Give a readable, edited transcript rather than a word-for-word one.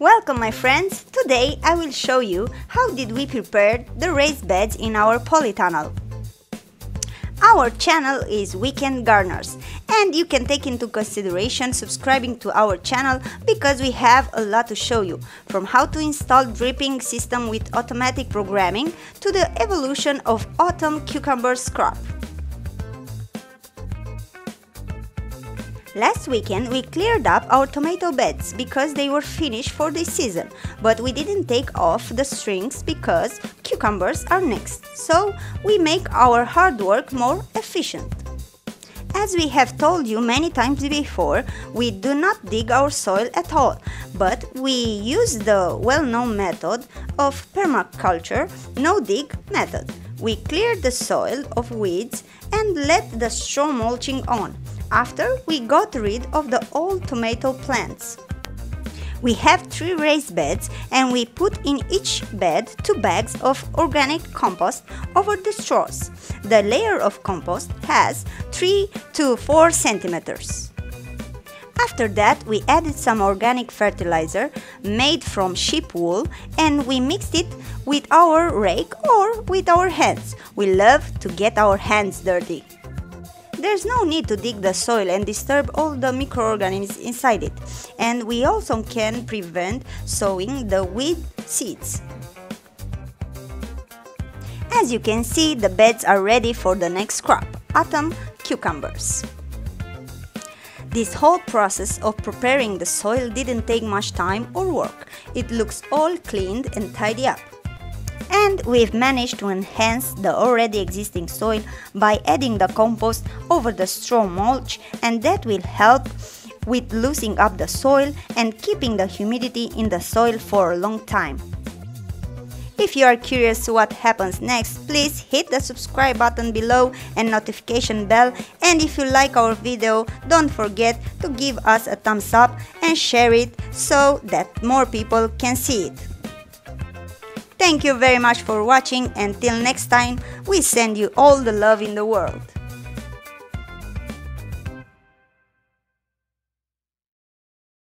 Welcome my friends! Today I will show you how did we prepare the raised beds in our polytunnel. Our channel is Weekend Gardeners and you can take into consideration subscribing to our channel because we have a lot to show you, from how to install dripping system with automatic programming to the evolution of autumn cucumber crop. Last weekend we cleared up our tomato beds because they were finished for this season, but we didn't take off the strings because cucumbers are next, so we make our hard work more efficient. As we have told you many times before, we do not dig our soil at all, but we use the well-known method of permaculture, no-dig method. We clear the soil of weeds and let the straw mulching on. After, we got rid of the old tomato plants. We have 3 raised beds and we put in each bed 2 bags of organic compost over the straws. The layer of compost has 3 to 4 centimeters. After that, we added some organic fertilizer made from sheep wool and we mixed it with our rake or with our hands. We love to get our hands dirty. There's no need to dig the soil and disturb all the microorganisms inside it, and we also can prevent sowing the withe seeds. As you can see, the beds are ready for the next crop, autumn cucumbers. This whole process of preparing the soil didn't take much time or work. It looks all cleaned and tidy up. And we've managed to enhance the already existing soil by adding the compost over the straw mulch, and that will help with loosening up the soil and keeping the humidity in the soil for a long time. If you are curious what happens next, please hit the subscribe button below and notification bell, and if you like our video, don't forget to give us a thumbs up and share it so that more people can see it. Thank you very much for watching. Until next time, we send you all the love in the world.